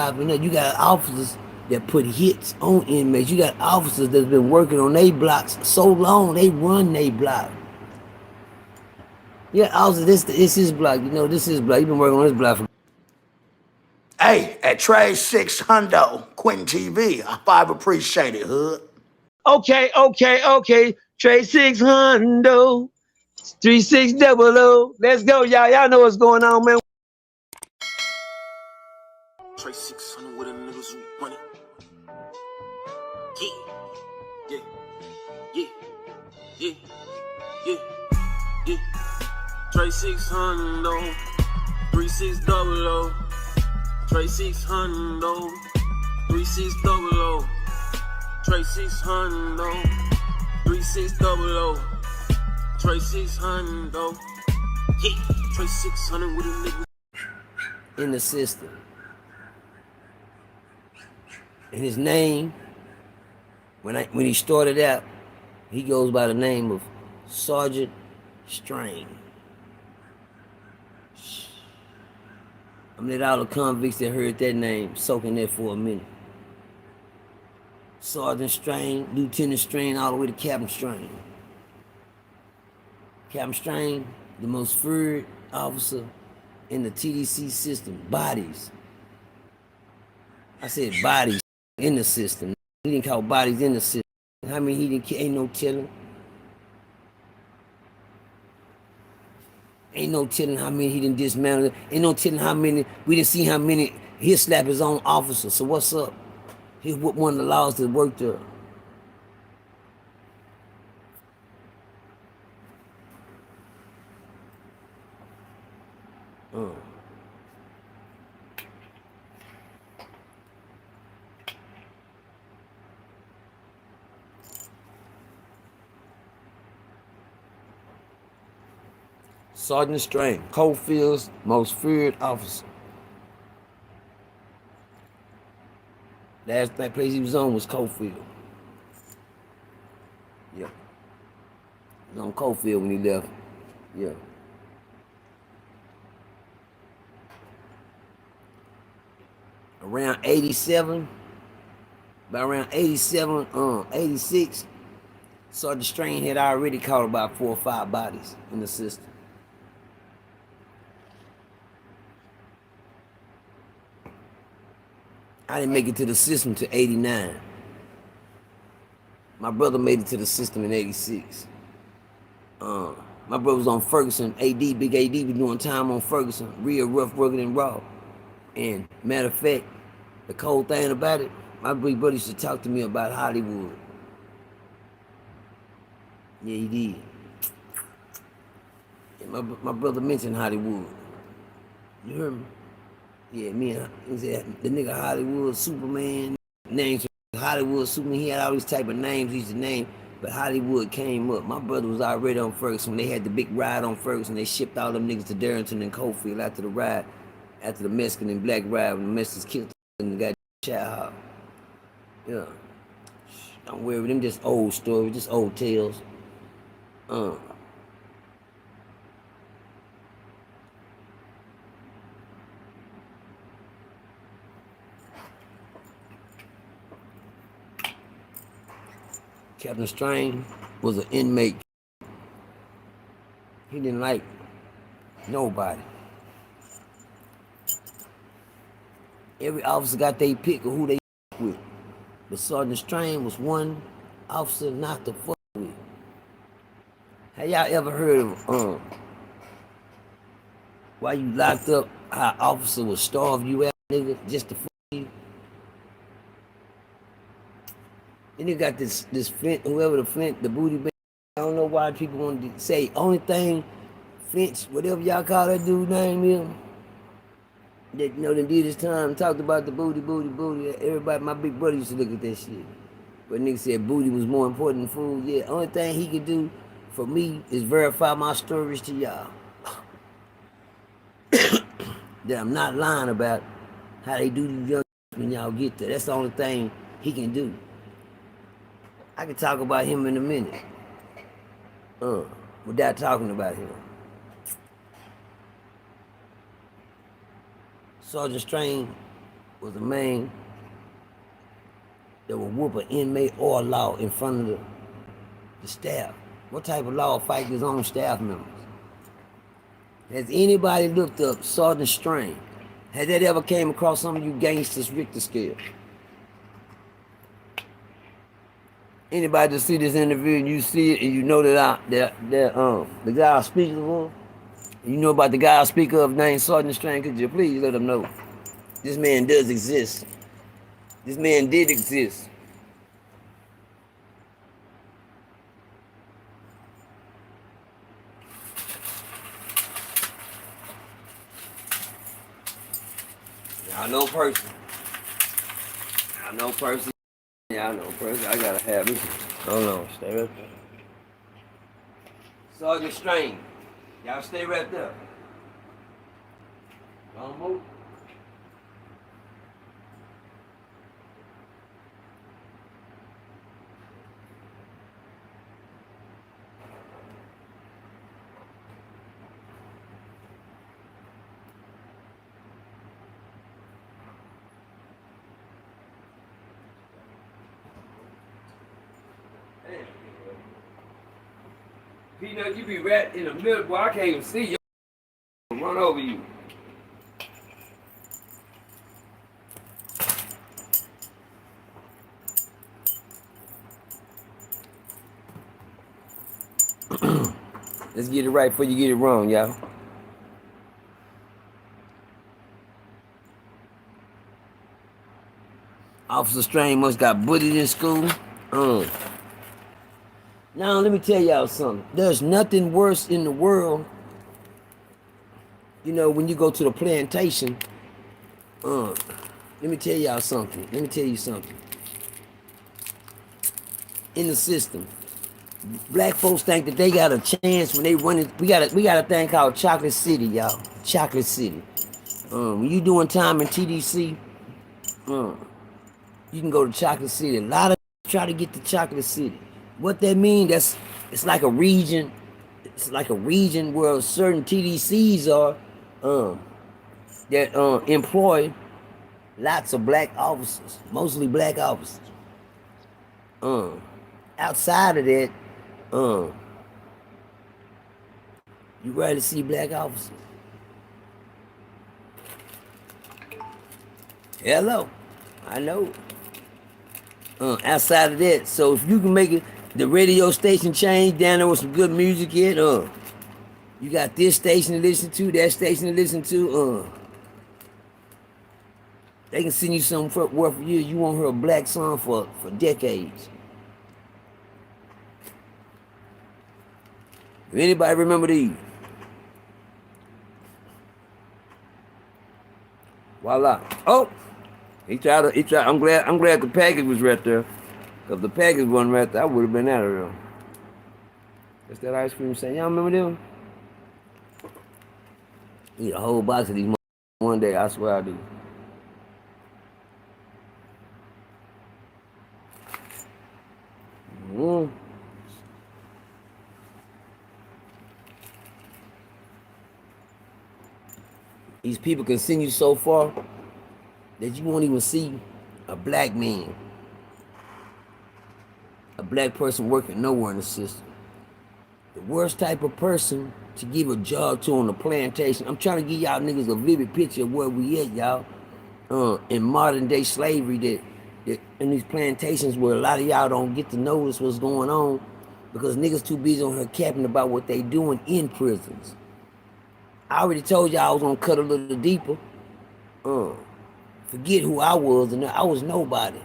popping up. You got officers that put hits on inmates. You got officers that's been working on their blocks so long, they run their block. Yeah, officer, this his block. You know, this is his block. He been working on this block for. Hey, at Trade 6 Hundo, Quentin TV, I appreciate it, hood. Okay. Trade 600, 3600. Let's go, y'all. Y'all know what's going on, man. Trade 600 with the niggas who run it. Yeah. Trade 600, 3600. Trade 600, 3600. Trade 600, 3600. Trade 600. Yeah, trade 600 with a nigga In the system. And his name, when he started out, he goes by the name of Sergeant Strain. I'm gonna let all the convicts that heard that name soak in there for a minute. Sergeant Strain, Lieutenant Strain, all the way to Captain Strain. Captain Strain, the most feared officer in the TDC system. Bodies. I said bodies in the system. He didn't call bodies in the system. How many he didn't, ain't no telling. Ain't no telling how many he didn't dismantle. Ain't no telling how many, we didn't see how many, he'll slap his own officer. So what's up? He whooped one of the laws that worked there. Sergeant Strain, Coalfield's most feared officer. Last place he was on was Coalfield. Yeah. He was on Coalfield when he left. Yeah. Around 87, by around 87, 86, Sergeant Strain had already caught about 4 or 5 bodies in the system. I didn't make it to the system till 89. My brother made it to the system in 86. My brother was on Ferguson. Big AD was doing time on Ferguson. Real rough working and raw. And matter of fact, the cold thing about it, my big brother used to talk to me about Hollywood. Yeah, he did. And my brother mentioned Hollywood. You heard me? Yeah, me and he said the nigga Hollywood Superman names Hollywood Superman. He had all these type of names he used to name, but Hollywood came up. My brother was already on Ferguson when they had the big ride on Ferguson. They shipped all them niggas to Darrington and Coalfield after the ride, after the Mexican and black ride when the Mexicans killed and got shot. Yeah, don't worry with them. Just old stories, just old tales. Captain Strain was an inmate. He didn't like nobody. Every officer got their pick of who they with. But Sergeant Strain was one officer not to fuck with. Have y'all ever heard of why you locked up, how officer would starve you out, nigga, just to fuck you? Then you got this Flint, whoever the Flint, the booty bag. I don't know why people want to say only thing Finch, whatever y'all call that dude name is. That you know they did his time, talked about the booty. Everybody, my big brother used to look at that shit. But nigga said booty was more important than food. Yeah, only thing he could do for me is verify my stories to y'all. That I'm not lying about how they do these young when y'all get there. That's the only thing he can do. I can talk about him in a minute. Without talking about him. Sergeant Strain was a man that would whoop an inmate or a law in front of the staff. What type of law fight his own staff members? Has anybody looked up Sergeant Strain? Has that ever came across some of you gangsters Richter scale? Anybody just see this interview and you see it and you know that the guy I speak of, you know about the guy I speak of named Sergeant Strain, could you please let them know? This man does exist. This man did exist. Y'all know Percy. I know Percy. Yeah, I know Percy. I gotta have this. Hold on, stay right there. Sergeant Strain. Y'all stay right there. Don't move. Peanut, you be right in the middle, boy. I can't even see you. Run over you. Let's get it right before you get it wrong, y'all. Officer Strain must got bullied in school. Now, let me tell y'all something. There's nothing worse in the world, you know, when you go to the plantation. Let me tell y'all something. Let me tell you something. In the system, black folks think that they got a chance when they run it. We got a thing called Chocolate City, y'all. Chocolate City. When you doing time in TDC, you can go to Chocolate City. A lot of try to get to Chocolate City. What that means? It's like a region. It's like a region where certain TDCs are that employ lots of black officers, mostly black officers. Outside of that, you rarely see black officers. Hello, I know. Outside of that, so if you can make it, the radio station change down there with some good music in, you got this station to listen to, that station to listen to, they can send you something for worth of years. You won't hear a black song for decades. If anybody remember these? Voila. Oh, he tried. I'm glad the package was right there. If the package wasn't right there, I would have been out of there. That's that ice cream stand. Y'all remember them? Eat a whole box of these one day. I swear I do. These people can send you so far that you won't even see a black man, a black person working nowhere in the system. The worst type of person to give a job to on the plantation. I'm trying to give y'all niggas a vivid picture of where we at, y'all. In modern day slavery, that in these plantations where a lot of y'all don't get to notice what's going on because niggas too busy on here capping about what they doing in prisons. I already told y'all I was gonna cut a little deeper. Forget who I was, and I was nobody.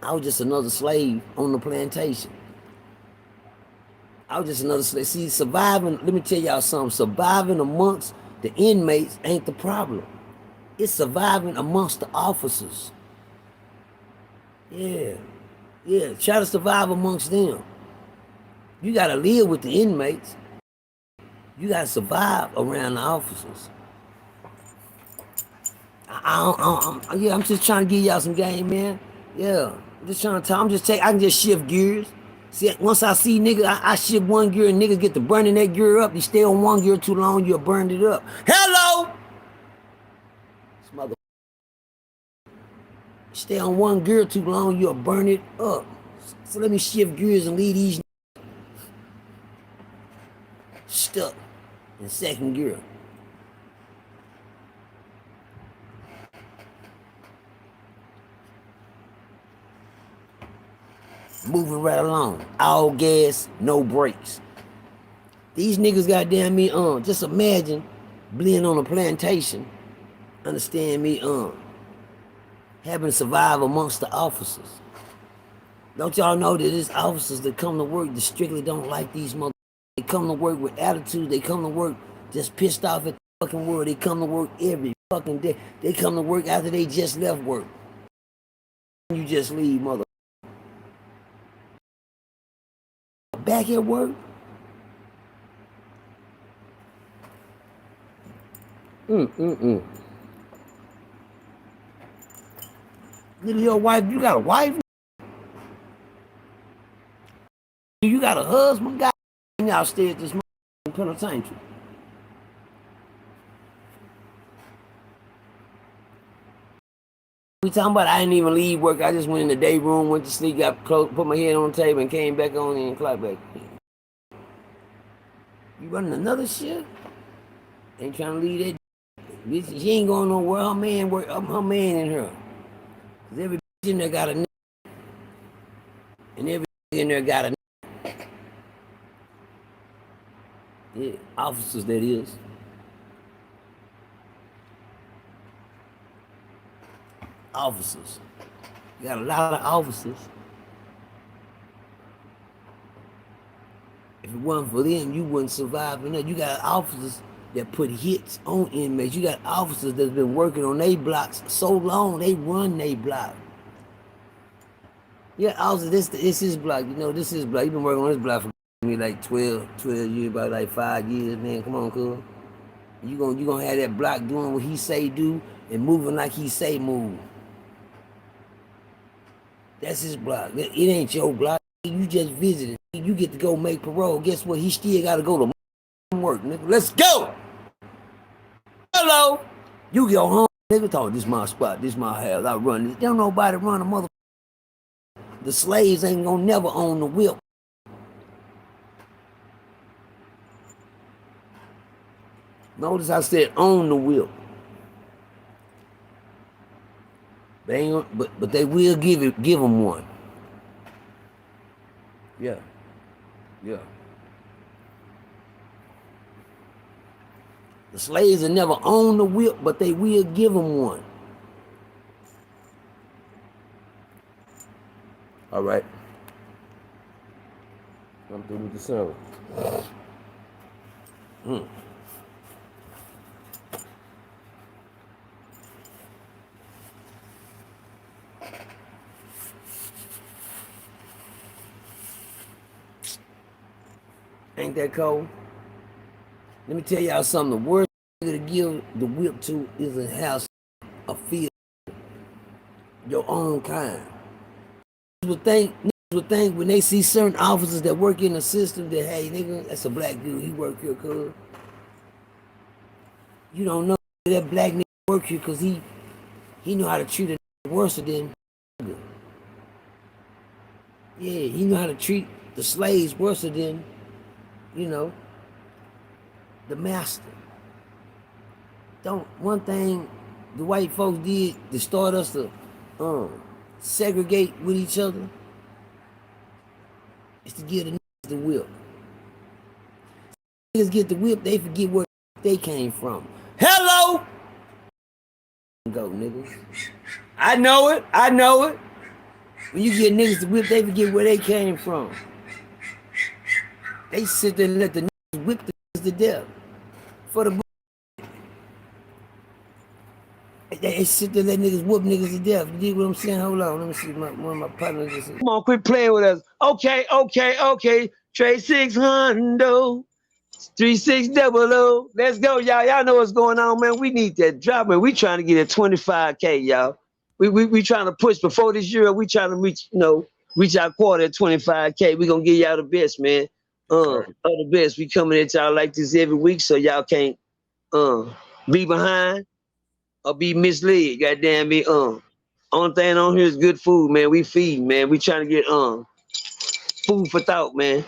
I was just another slave on the plantation. I was just another slave. See, surviving, let me tell y'all something. Surviving amongst the inmates ain't the problem. It's surviving amongst the officers. Yeah, try to survive amongst them. You gotta live with the inmates. You gotta survive around the officers. I'm just trying to give y'all some game, man. Yeah, I'm just trying to talk. I can just shift gears. See, once I see niggas, I shift one gear and niggas get to burning that gear up. You stay on one gear too long, you'll burn it up. Hello! This mother Stay on one gear too long, you'll burn it up. So let me shift gears and leave these stuck in second gear. Moving right along. All gas, no brakes. These niggas goddamn me, just imagine being on a plantation. Understand me, having to survive amongst the officers. Don't y'all know that there's officers that come to work that strictly don't like these motherfuckers? They come to work with attitude. They come to work just pissed off at the fucking world. They come to work every fucking day. They come to work after they just left work. You just leave, mother. Back at work? Little your wife, you got a wife? You got a husband? God, y'all stay at this penitentiary. We talking about I didn't even leave work. I just went in the day room, went to sleep, got close, put my head on the table, and came back on and clocked back. You running another shit? Ain't trying to leave that. Bitch, she ain't going nowhere. Her man work. Her man in her. Cause every bitch in there got a nigga, and every nigga in there got a nigga. Yeah, officers that is. Officers. You got a lot of officers. If it wasn't for them, you wouldn't survive. You got officers that put hits on inmates. You got officers that's been working on their blocks so long, they run their block. Yeah, officers, this his block. You know, this is his block. You've been working on this block for me like 12 years, about like 5 years, man. Come on, cuz. You gonna have that block doing what he say do and moving like he say move. That's his block. It ain't your block. You just visited. You get to go make parole. Guess what? He still got to go to work, nigga. Let's go. Hello. You go home, nigga. Talk, this my spot. This my house. I run this. Don't nobody run a mother. The slaves ain't gonna never own the whip. Notice I said own the whip. They ain't, but they will give them one. Yeah. Yeah. The slaves will never own the whip, but they will give them one. All right. I'm through with the sermon. Ain't that cold? Let me tell y'all something. The worst thing to give the whip to is a house, a field, your own kind. Niggas would think when they see certain officers that work in the system that, hey, nigga, that's a black dude, he work here, cuz. You don't know that black nigga work here because he know how to treat a nigga worse than nigga. Yeah, he know how to treat the slaves worse than, you know, the master. One thing the white folks did to start us to segregate with each other is to give the niggas the whip. Niggas get the whip, they forget where they came from. Hello! Go, niggas. I know it. When you get niggas the whip, they forget where they came from. They sit there and let the niggas whip the niggas to death. For the they sit there and let niggas whoop niggas to death. You dig what I'm saying? Hold on, let me see. One of my partners just said, come on, quit playing with us. Okay. Trade 600, 3600. Let's go, y'all. Y'all know what's going on, man. We need that drop, man. We trying to get at 25K, y'all. We trying to push before this year. We trying to reach our quarter at 25K. We gonna give y'all the best, man. The best. We coming at y'all like this every week, so y'all can't be behind or be misled. Goddamn me. Only thing on here is good food, man. We feed, man. We trying to get food for thought, man.